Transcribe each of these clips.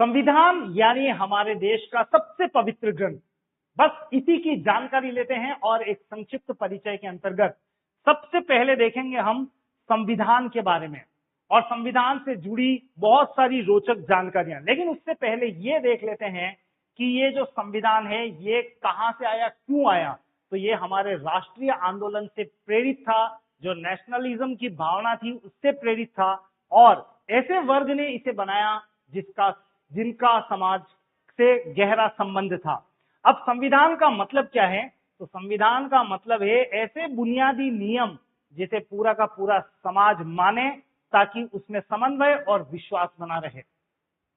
संविधान यानी हमारे देश का सबसे पवित्र ग्रंथ। बस इसी की जानकारी लेते हैं और एक संक्षिप्त परिचय के अंतर्गत सबसे पहले देखेंगे हम संविधान के बारे में और संविधान से जुड़ी बहुत सारी रोचक जानकारियां। लेकिन उससे पहले ये देख लेते हैं कि ये जो संविधान है ये कहां से आया, क्यों आया। तो ये हमारे राष्ट्रीय आंदोलन से प्रेरित था, जो नेशनलिज्म की भावना थी उससे प्रेरित था और ऐसे वर्ग ने इसे बनाया जिनका समाज से गहरा संबंध था। अब संविधान का मतलब क्या है? तो संविधान का मतलब है ऐसे बुनियादी नियम जिसे पूरा का पूरा समाज माने ताकि उसमें समन्वय और विश्वास बना रहे।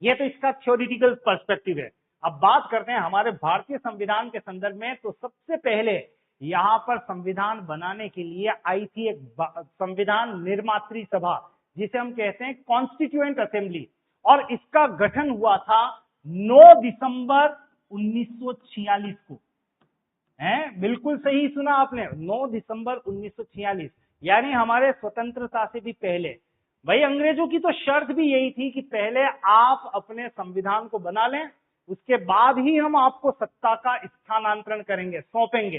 यह तो इसका थ्योरेटिकल पर्सपेक्टिव है। अब बात करते हैं हमारे भारतीय संविधान के संदर्भ में। तो सबसे पहले यहाँ पर संविधान बनाने के लिए आई थी एक संविधान निर्मात्री सभा, जिसे हम कहते हैं कॉन्स्टिट्यूएंट असेंबली, और इसका गठन हुआ था 9 दिसंबर 1946 को। बिल्कुल सही सुना आपने, 9 दिसंबर 1946, यानी हमारे स्वतंत्रता से भी पहले। भाई अंग्रेजों की तो शर्त भी यही थी कि पहले आप अपने संविधान को बना लें, उसके बाद ही हम आपको सत्ता का स्थानांतरण करेंगे, सौंपेंगे।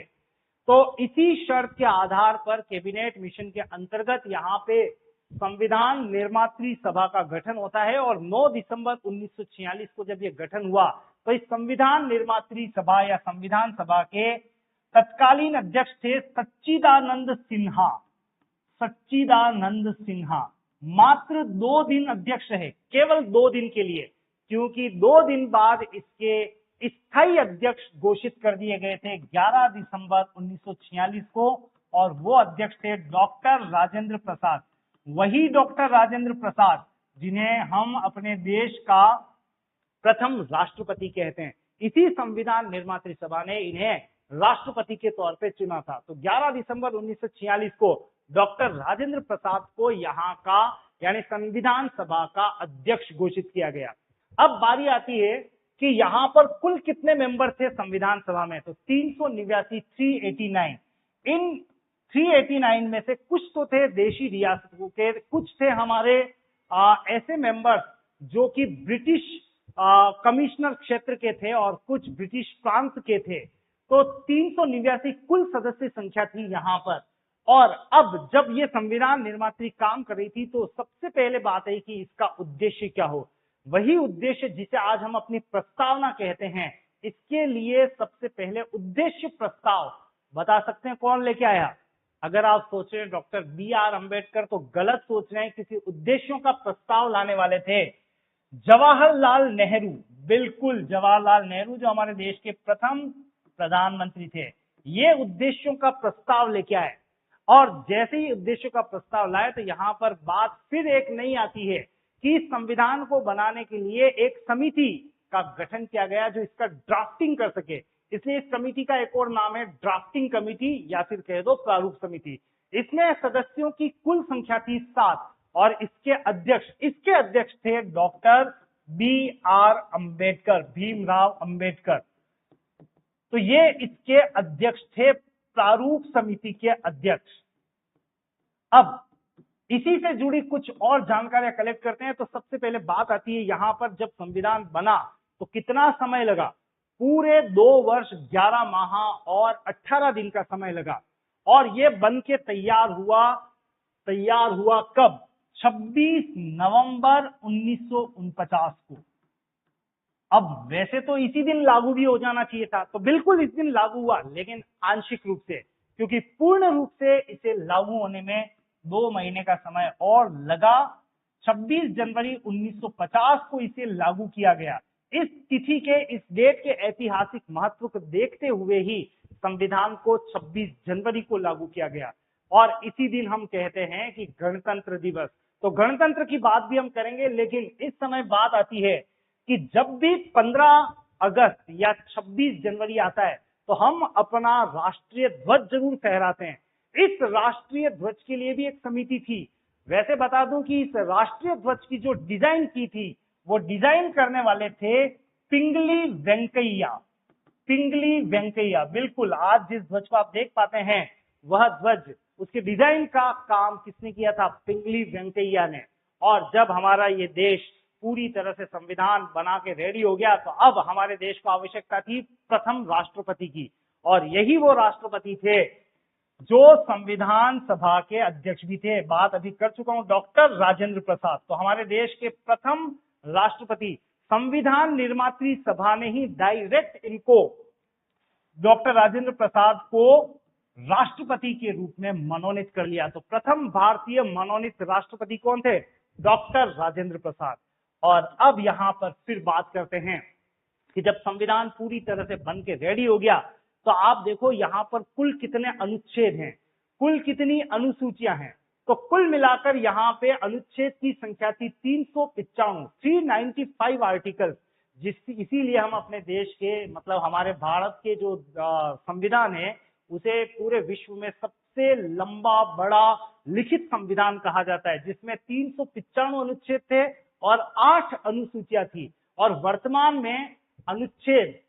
तो इसी शर्त के आधार पर कैबिनेट मिशन के अंतर्गत यहाँ पे संविधान निर्मात्री सभा का गठन होता है और 9 दिसंबर 1946 को जब ये गठन हुआ तो इस संविधान निर्मात्री सभा या संविधान सभा के तत्कालीन अध्यक्ष थे सच्चिदानंद सिन्हा। सच्चिदानंद सिन्हा मात्र 2 दिन अध्यक्ष रहे, केवल 2 दिन के लिए, क्योंकि 2 दिन बाद इसके स्थायी अध्यक्ष घोषित कर दिए गए थे 11 दिसंबर 1946 को, और वो अध्यक्ष थे डॉक्टर राजेंद्र प्रसाद। वही डॉक्टर राजेंद्र प्रसाद जिन्हें हम अपने देश का प्रथम राष्ट्रपति कहते हैं। इसी संविधान निर्मात्री सभा ने इन्हें राष्ट्रपति के तौर पे चुना था। तो 11 दिसंबर 1946 को डॉक्टर राजेंद्र प्रसाद को यहाँ का यानी संविधान सभा का अध्यक्ष घोषित किया गया। अब बारी आती है कि यहाँ पर कुल कितने मेंबर थे संविधान सभा में? तो 389, 389। इन 389 में से कुछ तो थे देशी रियासतों के, कुछ थे हमारे ऐसे मेंबर्स जो कि ब्रिटिश कमिश्नर क्षेत्र के थे और कुछ ब्रिटिश प्रांत के थे। तो 389 कुल सदस्य संख्या थी यहाँ पर। और अब जब ये संविधान निर्मात्री काम कर रही थी तो सबसे पहले बात है कि इसका उद्देश्य क्या हो। वही उद्देश्य जिसे आज हम अपनी प्रस्तावना कहते हैं। इसके लिए सबसे पहले उद्देश्य प्रस्ताव बता सकते हैं कौन लेके आया? अगर आप सोच रहे हैं डॉक्टर BR अम्बेडकर, तो गलत सोच रहे हैं। किसी उद्देश्यों का प्रस्ताव लाने वाले थे जवाहरलाल नेहरू। बिल्कुल जवाहरलाल नेहरू, जो हमारे देश के प्रथम प्रधानमंत्री थे। ये उद्देश्यों का प्रस्ताव लेके आए और जैसे ही उद्देश्यों का प्रस्ताव लाए तो यहाँ पर बात फिर एक नई आती है कि संविधान को बनाने के लिए एक समिति का गठन किया गया जो इसका ड्राफ्टिंग कर सके। इसलिए इस कमेटी का एक और नाम है ड्राफ्टिंग कमेटी या फिर कह दो प्रारूप समिति। इसमें सदस्यों की कुल संख्या थी 7 और इसके अध्यक्ष थे डॉक्टर BR अम्बेडकर, भीमराव अम्बेडकर। तो ये इसके अध्यक्ष थे, प्रारूप समिति के अध्यक्ष। अब इसी से जुड़ी कुछ और जानकारियां कलेक्ट करते हैं। तो सबसे पहले बात आती है यहाँ पर जब संविधान बना तो कितना समय लगा? पूरे 2 वर्ष 11 माह और 18 दिन का समय लगा। और ये बन के तैयार हुआ कब? 26 नवंबर 1949 को। अब वैसे तो इसी दिन लागू भी हो जाना चाहिए था, तो बिल्कुल इस दिन लागू हुआ, लेकिन आंशिक रूप से, क्योंकि पूर्ण रूप से इसे लागू होने में 2 महीने का समय और लगा। 26 जनवरी 1950 को इसे लागू किया गया। इस तिथि के, इस डेट के ऐतिहासिक महत्व को देखते हुए ही संविधान को 26 जनवरी को लागू किया गया और इसी दिन हम कहते हैं कि गणतंत्र दिवस। तो गणतंत्र की बात भी हम करेंगे, लेकिन इस समय बात आती है कि जब भी 15 अगस्त या 26 जनवरी आता है तो हम अपना राष्ट्रीय ध्वज जरूर फहराते हैं। इस राष्ट्रीय ध्वज के लिए भी एक समिति थी। वैसे बता दूं कि इस राष्ट्रीय ध्वज की जो डिजाइन की थी वो डिजाइन करने वाले थे पिंगली वेंकैया। पिंगली वेंकैया, बिल्कुल आज जिस ध्वज को आप देख पाते हैं वह ध्वज, उसके डिजाइन का काम किसने किया था? पिंगली वेंकैया ने। और जब हमारा ये देश पूरी तरह से संविधान बना के रेडी हो गया, तो अब हमारे देश को आवश्यकता थी प्रथम राष्ट्रपति की, और यही वो राष्ट्रपति थे जो संविधान सभा के अध्यक्ष भी थे। बात अभी कर चुका हूं, डॉक्टर राजेंद्र प्रसाद। तो हमारे देश के प्रथम राष्ट्रपति, संविधान निर्मात्री सभा ने ही डायरेक्ट इनको, डॉक्टर राजेंद्र प्रसाद को राष्ट्रपति के रूप में मनोनीत कर लिया। तो प्रथम भारतीय मनोनीत राष्ट्रपति कौन थे? डॉक्टर राजेंद्र प्रसाद। और अब यहां पर फिर बात करते हैं कि जब संविधान पूरी तरह से बन के रेडी हो गया, तो आप देखो यहां पर कुल कितने अनुच्छेद हैं, कुल कितनी अनुसूचियां हैं। तो कुल मिलाकर यहां पे अनुच्छेद की संख्या थी 395 आर्टिकल, इसीलिए हम अपने देश के, मतलब हमारे भारत के जो संविधान है उसे पूरे विश्व में सबसे लंबा बड़ा लिखित संविधान कहा जाता है, जिसमें 395 अनुच्छेद थे और 8 अनुसूचियां थी। और वर्तमान में अनुच्छेद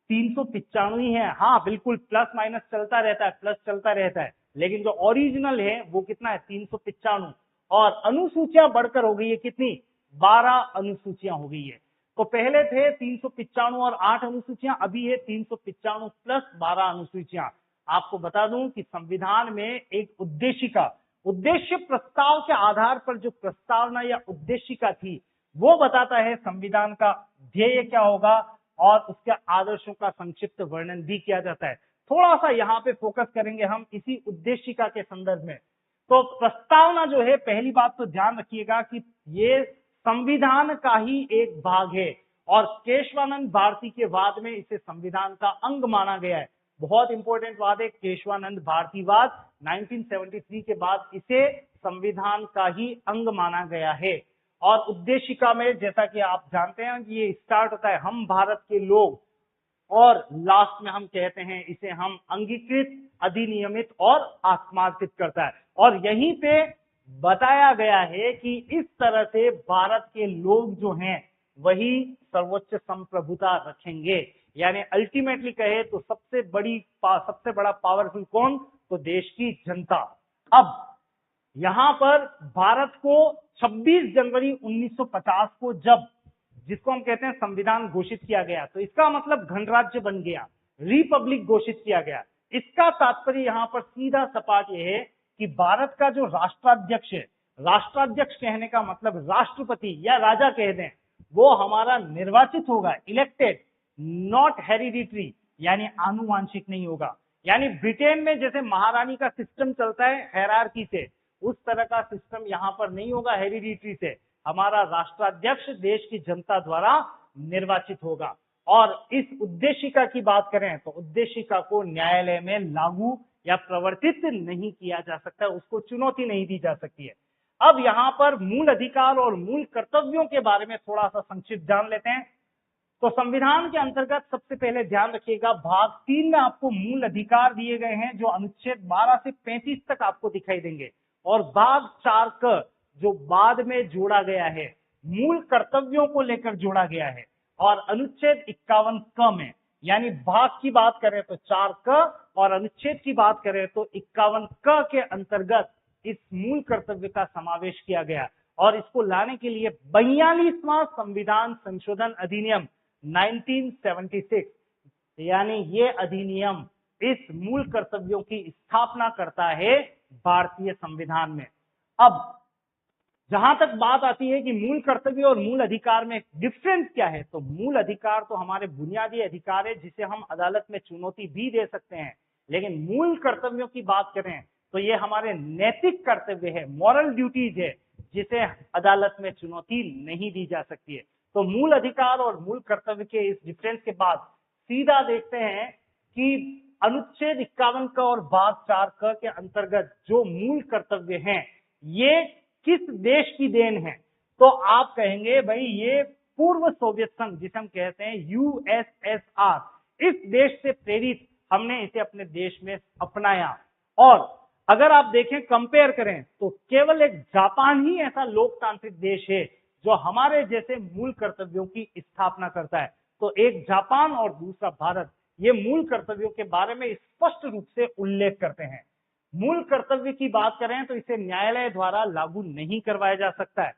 395 ही है। हाँ बिल्कुल, प्लस माइनस चलता रहता है, प्लस चलता रहता है, लेकिन जो ओरिजिनल है वो कितना है? 395। और अनुसूचियां बढ़कर हो गई है कितनी? 12 अनुसूचियां हो गई है। तो पहले थे 395 और 8 अनुसूचियां, अभी है 395 प्लस 12 अनुसूचियां। आपको बता दूं कि संविधान में एक उद्देश्य प्रस्ताव के आधार पर जो प्रस्तावना या उद्देशिका थी वो बताता है संविधान का ध्येय क्या होगा, और उसके आदर्शों का संक्षिप्त वर्णन भी किया जाता है। थोड़ा सा यहाँ पे फोकस करेंगे हम इसी उद्देशिका के संदर्भ में। तो प्रस्तावना जो है, पहली बात तो ध्यान रखिएगा कि ये संविधान का ही एक भाग है, और केशवानंद भारती के वाद में इसे संविधान का अंग माना गया है। बहुत इंपॉर्टेंट वाद है केशवानंद भारतीवाद, 1973 के बाद इसे संविधान का ही अंग माना गया है। और उद्देशिका में जैसा कि आप जानते हैं कि ये स्टार्ट होता है हम भारत के लोग, और लास्ट में हम कहते हैं इसे हम अंगीकृत, अधिनियमित और आत्मार्थित करता है। और यहीं पे बताया गया है कि इस तरह से भारत के लोग जो हैं वही सर्वोच्च संप्रभुता रखेंगे। यानी अल्टीमेटली कहे तो सबसे बड़ा पावरफुल कौन? तो देश की जनता। अब यहां पर भारत को 26 जनवरी 1950 को जिसको हम कहते हैं संविधान घोषित किया गया, तो इसका मतलब गणराज्य बन गया, रिपब्लिक घोषित किया गया। इसका तात्पर्य यहां पर सीधा सपाट यह है कि भारत का जो राष्ट्राध्यक्ष है, राष्ट्राध्यक्ष कहने का मतलब राष्ट्रपति या राजा कह दें, वो हमारा निर्वाचित होगा, इलेक्टेड, नॉट हेरिडिटरी, यानी आनुवांशिक नहीं होगा। यानी ब्रिटेन में जैसे महारानी का सिस्टम चलता है हायरार्की से, उस तरह का सिस्टम यहां पर नहीं होगा हेरिडिटरी से। हमारा राष्ट्राध्यक्ष देश की जनता द्वारा निर्वाचित होगा। और इस उद्देशिका की बात करें तो उद्देशिका को न्यायालय में लागू या प्रवर्तित नहीं किया जा सकता, उसको चुनौती नहीं दी जा सकती है। अब यहां पर मूल अधिकार और मूल कर्तव्यों के बारे में थोड़ा सा संक्षिप्त जान लेते हैं। तो संविधान के अंतर्गत सबसे पहले ध्यान रखिएगा, भाग 3 में आपको मूल अधिकार दिए गए हैं जो अनुच्छेद 12 से 35 तक आपको दिखाई देंगे, और भाग 4 क जो बाद में जोड़ा गया है, मूल कर्तव्यों को लेकर जोड़ा गया है। और अनुच्छेद 51 क में, यानी भाग की बात करें तो 4 क, और अनुच्छेद की बात करें तो 51 क के अंतर्गत इस मूल कर्तव्य का समावेश किया गया। और इसको लाने के लिए 42वां संविधान संशोधन अधिनियम 1976, यानी ये अधिनियम इस मूल कर्तव्यों की स्थापना करता है भारतीय संविधान में। अब जहां तक बात आती है कि मूल कर्तव्य और मूल अधिकार में डिफरेंस क्या है, तो मूल अधिकार तो हमारे बुनियादी अधिकार है जिसे हम अदालत में चुनौती भी दे सकते हैं, लेकिन मूल कर्तव्यों की बात करें तो ये हमारे नैतिक कर्तव्य है, मॉरल ड्यूटीज है, जिसे अदालत में चुनौती नहीं दी जा सकती है। तो मूल अधिकार और मूल कर्तव्य के इस डिफरेंस के बाद सीधा देखते हैं कि अनुच्छेद 51 का और भाग 4 क के अंतर्गत जो मूल कर्तव्य हैं ये किस देश की देन है। तो आप कहेंगे भाई ये पूर्व सोवियत संघ, जिसे हम कहते हैं यूएसएसआर, इस देश से प्रेरित हमने इसे अपने देश में अपनाया। और अगर आप देखें, कंपेयर करें, तो केवल एक जापान ही ऐसा लोकतांत्रिक देश है जो हमारे जैसे मूल कर्तव्यों की स्थापना करता है। तो एक जापान और दूसरा भारत, ये मूल कर्तव्यों के बारे में स्पष्ट रूप से उल्लेख करते हैं। मूल कर्तव्य की बात करें तो इसे न्यायालय द्वारा लागू नहीं करवाया जा सकता है,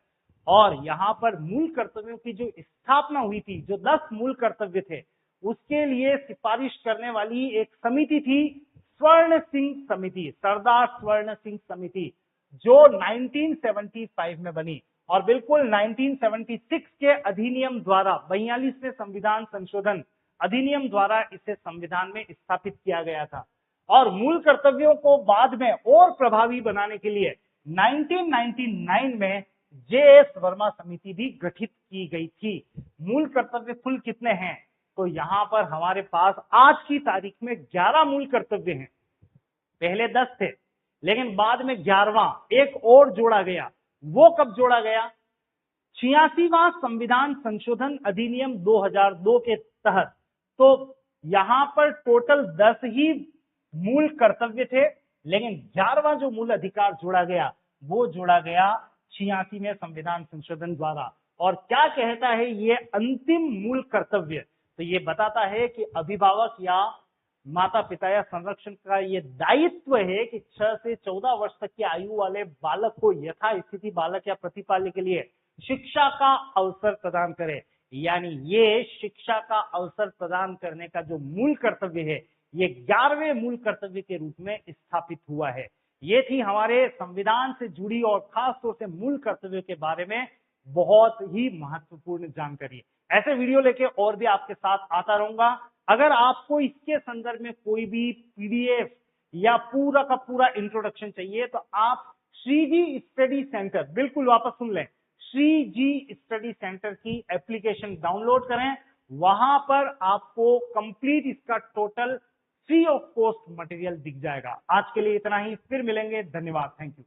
और यहाँ पर मूल कर्तव्यों की जो स्थापना हुई थी, जो 10 मूल कर्तव्य थे, उसके लिए सिफारिश करने वाली एक समिति थी, स्वर्ण सिंह समिति, सरदार स्वर्ण सिंह समिति, जो 1975 में बनी। और बिल्कुल 1976 के अधिनियम द्वारा, 42वें संविधान संशोधन अधिनियम द्वारा इसे संविधान में स्थापित किया गया था। और मूल कर्तव्यों को बाद में और प्रभावी बनाने के लिए 1999 में जे.एस. वर्मा समिति भी गठित की गई थी। मूल कर्तव्य कुल कितने हैं? तो यहां पर हमारे पास आज की तारीख में 11 मूल कर्तव्य हैं। पहले 10 थे, लेकिन बाद में 11वां एक और जोड़ा गया। वो कब जोड़ा गया? 86वां संविधान संशोधन अधिनियम 2002 के तहत। तो यहां पर टोटल 10 ही मूल कर्तव्य थे, लेकिन 11वां जो मूल अधिकार जोड़ा गया, वो जोड़ा गया 86वें संविधान संशोधन द्वारा। और क्या कहता है ये अंतिम मूल कर्तव्य? तो ये बताता है कि अभिभावक या माता पिता या संरक्षण का ये दायित्व है कि 6 से 14 वर्ष तक की आयु वाले बालक को यथास्थिति बालक या प्रतिपाल्य के लिए शिक्षा का अवसर प्रदान करे। यानी ये शिक्षा का अवसर प्रदान करने का जो मूल कर्तव्य है, ये 11वें मूल कर्तव्य के रूप में स्थापित हुआ है। ये थी हमारे संविधान से जुड़ी और खास तौर से मूल कर्तव्यों के बारे में बहुत ही महत्वपूर्ण जानकारी। ऐसे वीडियो लेके और भी आपके साथ आता रहूंगा। अगर आपको इसके संदर्भ में कोई भी पीडीएफ या पूरा का पूरा इंट्रोडक्शन चाहिए, तो आप श्रीजी स्टडी सेंटर, बिल्कुल वापस सुन लें, श्रीजी स्टडी सेंटर की एप्लीकेशन डाउनलोड करें। वहां पर आपको कंप्लीट इसका total free of cost material दिख जाएगा। आज के लिए इतना ही, फिर मिलेंगे। धन्यवाद, थैंक यू।